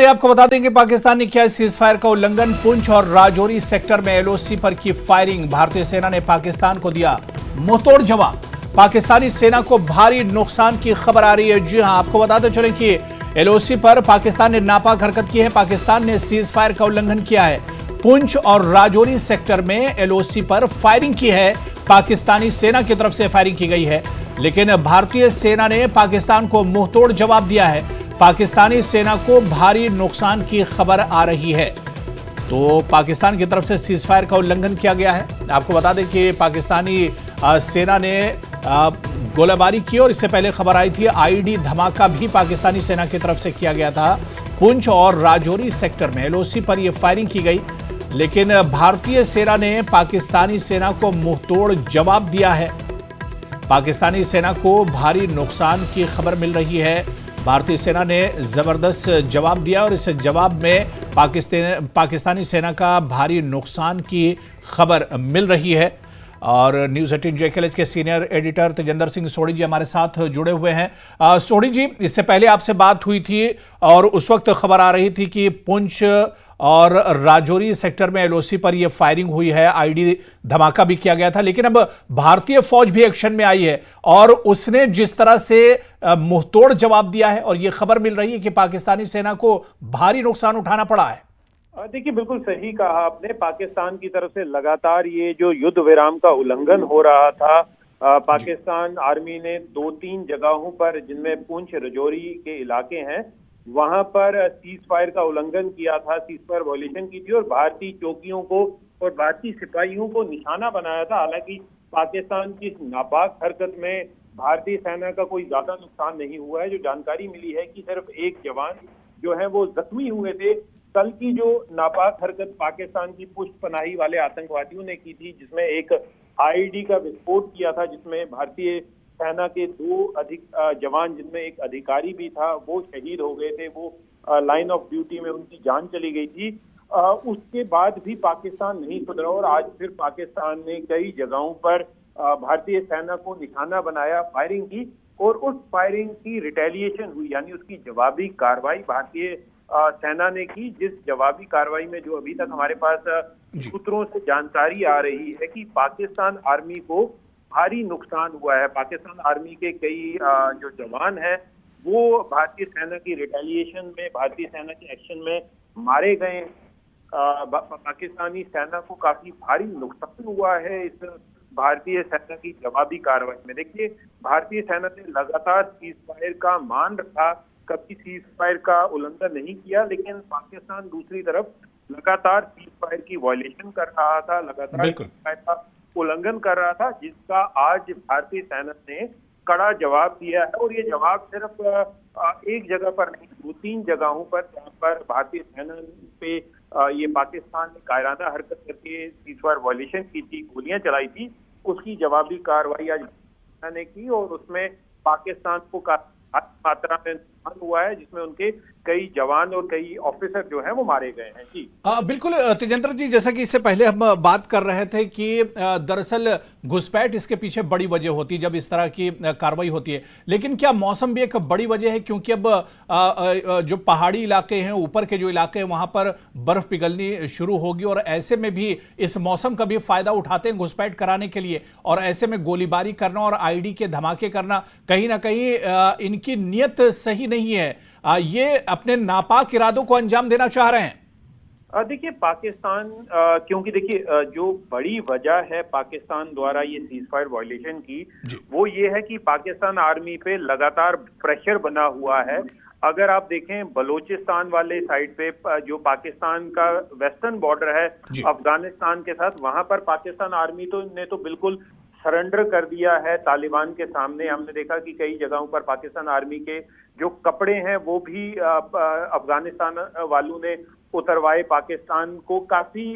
आपको बता दें कि पाकिस्तान ने किया सीज फायर का उल्लंघन। पुंछ और राजौरी सेक्टर में एलओसी पर की फायरिंग। भारतीय सेना ने पाकिस्तान को दिया मुंहतोड़ जवाब। पाकिस्तानी सेना को भारी नुकसान की खबर आ रही है। जी हां, आपको बताते चलें कि एलओसी पर पाकिस्तान ने नापाक हरकत की है। पाकिस्तान ने सीज फायर का उल्लंघन किया है। पुंछ और राजौरी सेक्टर में एलओसी पर फायरिंग की है। पाकिस्तानी सेना की तरफ से फायरिंग की गई है, लेकिन भारतीय सेना ने पाकिस्तान को मुंहतोड़ जवाब दिया है। पाकिस्तानी सेना को भारी नुकसान की खबर आ रही है। तो पाकिस्तान की तरफ से सीज फायर का उल्लंघन किया गया है। आपको बता दें कि पाकिस्तानी सेना ने गोलाबारी की और इससे पहले खबर आई थी आईडी धमाका भी पाकिस्तानी सेना की तरफ से किया गया था। पुंछ और राजौरी सेक्टर में एलओसी पर यह फायरिंग की गई, लेकिन भारतीय सेना ने पाकिस्तानी सेना को मुंहतोड़ जवाब दिया है। पाकिस्तानी सेना को भारी नुकसान की खबर मिल रही है। भारतीय सेना ने जबरदस्त जवाब दिया और इस जवाब में पाकिस्तानी सेना का भारी नुकसान की खबर मिल रही है। और न्यूज़ 18 JKLH के सीनियर एडिटर तेजेंद्र सिंह सोढ़ी जी हमारे साथ जुड़े हुए हैं। सोढ़ी जी, इससे पहले आपसे बात हुई थी और उस वक्त खबर आ रही थी कि पुंछ और राजौरी सेक्टर में एलओसी पर यह फायरिंग हुई है, आईडी धमाका भी किया गया था, लेकिन अब भारतीय फौज भी एक्शन में आई है और उसने जिस तरह से मुंहतोड़ जवाब दिया है और यह खबर मिल रही है कि पाकिस्तानी सेना को भारी नुकसान उठाना पड़ा है। देखिए, बिल्कुल सही कहा आपने। पाकिस्तान की तरफ से लगातार ये जो युद्ध विराम का उल्लंघन हो रहा था, पाकिस्तान आर्मी ने 2-3 जगहों पर, जिनमें पुंछ राजौरी के इलाके हैं, वहां पर सीज फायर का उल्लंघन किया था, सीज फायर वॉयलेशन की थी और भारतीय चौकियों को और भारतीय सिपाहियों को निशाना बनाया था। हालांकि पाकिस्तान की इस नापाक हरकत में भारतीय सेना का कोई ज्यादा नुकसान नहीं हुआ है। जो जानकारी मिली है कि सिर्फ एक जवान जो है वो जख्मी हुए थे। कल की जो नापाक हरकत पाकिस्तान की पुष्टपनाही वाले आतंकवादियों ने की थी, जिसमें एक आईडी का विस्फोट किया था, जिसमें भारतीय सेना के 2 जवान, जिनमें एक अधिकारी भी था, वो शहीद हो गए थे। वो लाइन ऑफ ड्यूटी में उनकी जान चली गई थी। उसके बाद भी पाकिस्तान नहीं सुधरा और आज फिर पाकिस्तान ने कई जगहों पर भारतीय सेना को निशाना बनाया, फायरिंग की और उस फायरिंग की रिटेलिएशन हुई, यानी उसकी जवाबी कार्रवाई भारतीय सेना ने की। जिस जवाबी कार्रवाई में जो अभी तक हमारे पास सूत्रों से जानकारी आ रही है कि पाकिस्तान आर्मी को भारी नुकसान हुआ है। पाकिस्तान आर्मी के कई जो जवान हैं वो भारतीय सेना की रिटेलिएशन में, भारतीय सेना के एक्शन में मारे गए। पाकिस्तानी सेना को काफी भारी नुकसान हुआ है इस भारतीय सेना की जवाबी कार्रवाई में। देखिए, भारतीय सेना ने लगातार सीज फायर का मान रखा, कभी सीज फायर का उल्लंघन नहीं किया, लेकिन पाकिस्तान दूसरी तरफ लगातार सीज फायर की वायलेशन कर रहा था, लगातार सीज फायर का उल्लंघन कर रहा था, जिसका आज भारतीय सेना ने कड़ा जवाब दिया है। और ये जवाब सिर्फ एक जगह पर नहीं, 2-3 जगहों पर, जहां पर भारतीय सेना पे ये पाकिस्तान ने कायराना हरकत करके सीज फायर वायलेशन की थी, गोलियां चलाई थी, उसकी जवाबी कार्रवाई आज सेना ने की और उसमें पाकिस्तान को मात्रा में नुकसान हुआ है, जिसमें उनके कई जवान और कई ऑफिसर जो हैं वो मारे गए हैं। जी बिल्कुल तेजेंद्र जी, जैसा कि इससे पहले हम बात कर रहे थे कि दरअसल घुसपैठ इसके पीछे बड़ी वजह होती है जब इस तरह की कार्रवाई होती है, लेकिन क्या मौसम भी एक बड़ी वजह है? क्योंकि अब जो पहाड़ी इलाके हैं, ऊपर के जो इलाके हैं, वहां पर बर्फ पिघलनी शुरू होगी और ऐसे में भी इस मौसम का भी फायदा उठाते हैं घुसपैठ कराने के लिए, और ऐसे में गोलीबारी करना और आईडी के धमाके करना कहीं ना कहीं इनकी नीयत सही नहीं है। ये अपने नापाक इरादों को अंजाम देना चाह रहे हैं। देखिए, पाकिस्तान क्योंकि देखिए जो बड़ी वजह है पाकिस्तान द्वारा ये सीज फायर वायलेशन की, वो ये है कि पाकिस्तान आर्मी पे लगातार प्रेशर बना हुआ है। अगर आप देखें बलूचिस्तान वाले साइड पे, जो पाकिस्तान का वेस्टर्न बॉर्डर है अफगानिस्तान के साथ, वहां पर पाकिस्तान आर्मी ने तो बिल्कुल सरेंडर कर दिया है तालिबान के सामने। हमने देखा कि कई जगहों पर पाकिस्तान आर्मी के जो कपड़े हैं वो भी अफगानिस्तान वालों ने उतरवाए। पाकिस्तान को काफी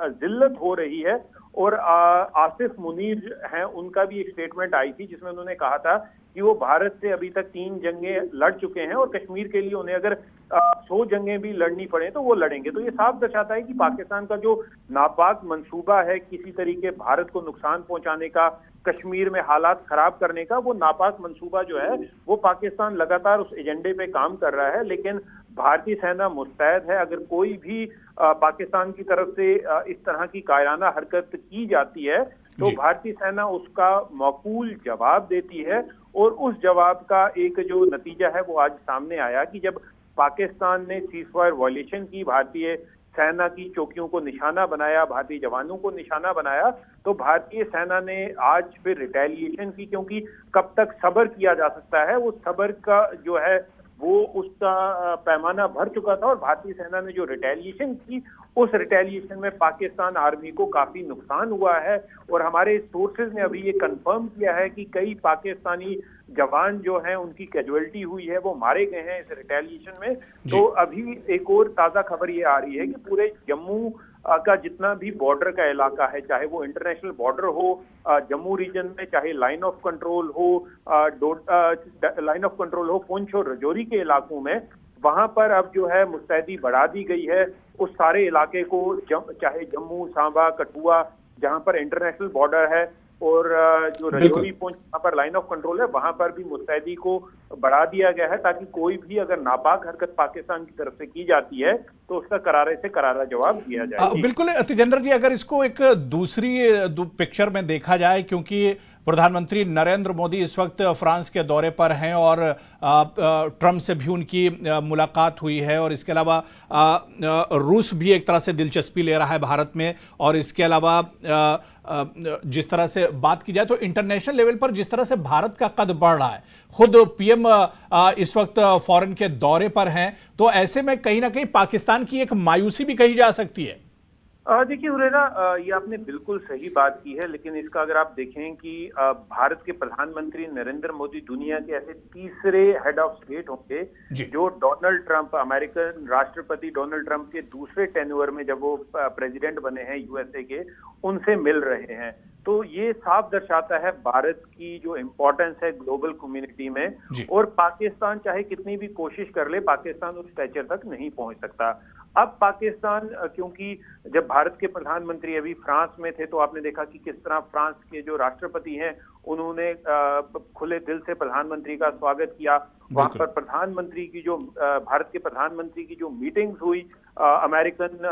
जिल्लत हो रही है। और आसिफ मुनीर हैं, उनका भी एक स्टेटमेंट आई थी जिसमें उन्होंने कहा था कि वो भारत से अभी तक 3 जंगें लड़ चुके हैं और कश्मीर के लिए उन्हें अगर 100 जंगें भी लड़नी पड़े तो वो लड़ेंगे। तो ये साफ दर्शाता है कि पाकिस्तान का जो नापाक मंसूबा है किसी तरीके भारत को नुकसान पहुंचाने का, कश्मीर में हालात खराब करने का, वो नापाक मंसूबा जो है वो पाकिस्तान लगातार उस एजेंडे पे काम कर रहा है। लेकिन भारतीय सेना मुस्तैद है, अगर कोई भी पाकिस्तान की तरफ से इस तरह की कायराना हरकत की जाती है तो भारतीय सेना उसका माकूल जवाब देती है। और उस जवाब का एक जो नतीजा है वो आज सामने आया कि जब पाकिस्तान ने सीज़फायर वायलेशन की, भारतीय सेना की चौकियों को निशाना बनाया, भारतीय जवानों को निशाना बनाया, तो भारतीय सेना ने आज फिर रिटेलिएशन की। क्योंकि कब तक सब्र किया जा सकता है, वो सब्र का जो है वो उसका पैमाना भर चुका था। और भारतीय सेना ने जो रिटेलिएशन की, उस रिटेलिएशन में पाकिस्तान आर्मी को काफी नुकसान हुआ है। और हमारे सोर्सेज ने अभी ये कंफर्म किया है कि कई पाकिस्तानी जवान जो हैं उनकी कैजुअलिटी हुई है, वो मारे गए हैं इस रिटेलिएशन में। तो अभी एक और ताजा खबर ये आ रही है कि पूरे जम्मू का जितना भी बॉर्डर का इलाका है, चाहे वो इंटरनेशनल बॉर्डर हो, जम्मू रीजन में चाहे लाइन ऑफ कंट्रोल हो, लाइन ऑफ कंट्रोल हो पुंछ और राजौरी के इलाकों में, वहां पर अब जो है मुस्तैदी बढ़ा दी गई है। उस सारे इलाके को चाहे जम्मू, सांबा, कठुआ जहां पर इंटरनेशनल बॉर्डर है और जो राजौरी पुंछ वहां पर लाइन ऑफ कंट्रोल है, वहां पर भी मुस्तैदी को बढ़ा दिया गया है ताकि कोई भी अगर नापाक हरकत पाकिस्तान की तरफ से की जाती है तो उसका करारे से करारा जवाब दिया जाए। बिल्कुल तेजेंद्र जी, अगर इसको एक दूसरी पिक्चर में देखा जाए, क्योंकि प्रधानमंत्री नरेंद्र मोदी इस वक्त फ्रांस के दौरे पर हैं और ट्रंप से भी उनकी मुलाकात हुई है, और इसके अलावा रूस भी एक तरह से दिलचस्पी ले रहा है भारत में। और इसके अलावा जिस तरह से बात की जाए तो इंटरनेशनल लेवल पर जिस तरह से भारत का कद बढ़ रहा है, खुद पीएम इस वक्त फॉरेन के दौरे पर हैं, तो ऐसे में कहीं ना कहीं पाकिस्तान की एक मायूसी भी कही जा सकती है। देखिए हुरैरा, ये आपने बिल्कुल सही बात की है, लेकिन इसका अगर आप देखें कि भारत के प्रधानमंत्री नरेंद्र मोदी दुनिया के ऐसे तीसरे हेड ऑफ स्टेट होंगे जो डोनाल्ड ट्रंप, अमेरिकन राष्ट्रपति डोनाल्ड ट्रंप के दूसरे टेन्योर में जब वो प्रेसिडेंट बने हैं यूएसए के, उनसे मिल रहे हैं। तो ये साफ दर्शाता है भारत की जो इम्पोर्टेंस है ग्लोबल कम्युनिटी में। और पाकिस्तान चाहे कितनी भी कोशिश कर ले, पाकिस्तान उस स्टेचर तक नहीं पहुंच सकता। अब पाकिस्तान, क्योंकि जब भारत के प्रधानमंत्री अभी फ्रांस में थे तो आपने देखा कि किस तरह फ्रांस के जो राष्ट्रपति हैं उन्होंने खुले दिल से प्रधानमंत्री का स्वागत किया। वहां पर प्रधानमंत्री की जो भारत के प्रधानमंत्री की जो मीटिंग्स हुई, अमेरिकन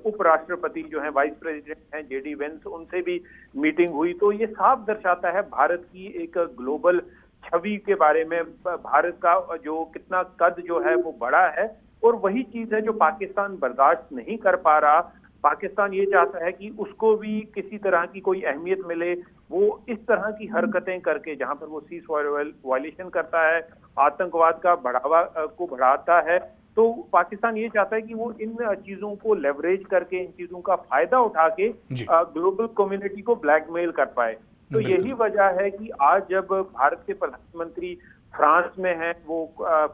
उपराष्ट्रपति जो हैं, वाइस प्रेसिडेंट हैं जेडी वेंस, उनसे भी मीटिंग हुई। तो ये साफ दर्शाता है भारत की एक ग्लोबल छवि के बारे में, भारत का जो कितना कद जो है वो बड़ा है। और वही चीज है जो पाकिस्तान बर्दाश्त नहीं कर पा रहा। पाकिस्तान ये चाहता है कि उसको भी किसी तरह की कोई अहमियत मिले। वो इस तरह की हरकतें करके, जहां पर वो सीज़फायर वायलेशन करता है, आतंकवाद का बढ़ावा को बढ़ाता है, तो पाकिस्तान ये चाहता है कि वो इन चीजों को लेवरेज करके, इन चीजों का फायदा उठा के ग्लोबल कम्युनिटी को ब्लैकमेल कर पाए। तो यही वजह है कि आज जब भारत के प्रधानमंत्री फ्रांस में है, वो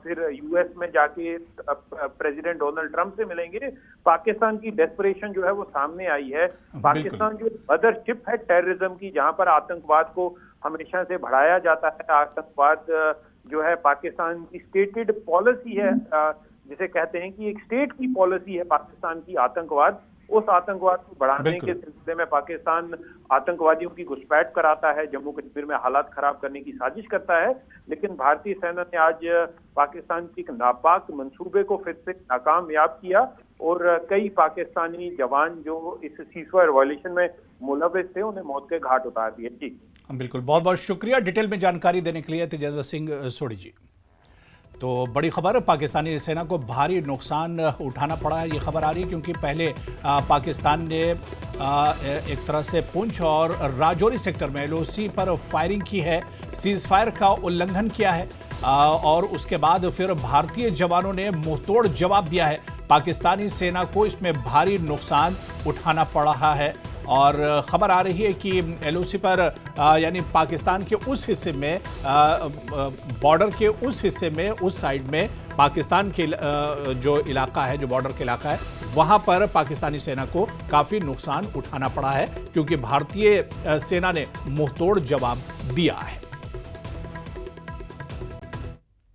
फिर यूएस में जाके प्रेसिडेंट डोनाल्ड ट्रंप से मिलेंगे। पाकिस्तान की डेस्परेशन जो है वो सामने आई है। पाकिस्तान जो मदरशिप है टेररिज्म की, जहां पर आतंकवाद को हमेशा से बढ़ाया जाता है, आतंकवाद जो है पाकिस्तान की स्टेटेड पॉलिसी है, जिसे कहते हैं कि एक स्टेट की पॉलिसी है पाकिस्तान की आतंकवाद। उस आतंकवाद को बढ़ाने के सिलसिले में पाकिस्तान आतंकवादियों की घुसपैठ कराता है, जम्मू कश्मीर में हालात खराब करने की साजिश करता है। लेकिन भारतीय सेना ने आज पाकिस्तान की एक नापाक मंसूबे को फिर से नाकामयाब किया और कई पाकिस्तानी जवान जो इस सीज़फायर वायलेशन में मुलव्विस थे उन्हें मौत के घाट उतार दिए। जी बिल्कुल, बहुत बहुत शुक्रिया डिटेल में जानकारी देने के लिए तेजेंद्र सिंह सोढ़ी जी। तो बड़ी खबर, पाकिस्तानी सेना को भारी नुकसान उठाना पड़ा है, ये खबर आ रही है क्योंकि पहले पाकिस्तान ने एक तरह से पुंछ और राजौरी सेक्टर में एलओसी पर फायरिंग की है, सीज़ फायर का उल्लंघन किया है और उसके बाद फिर भारतीय जवानों ने मुंहतोड़ जवाब दिया है। पाकिस्तानी सेना को इसमें भारी नुकसान उठाना पड़ रहा है और खबर आ रही है कि एलओसी पर यानी पाकिस्तान के उस हिस्से में, बॉर्डर के उस हिस्से में, उस साइड में पाकिस्तान के जो इलाका है, जो बॉर्डर का इलाका है, वहां पर पाकिस्तानी सेना को काफ़ी नुकसान उठाना पड़ा है क्योंकि भारतीय सेना ने मुंहतोड़ जवाब दिया है।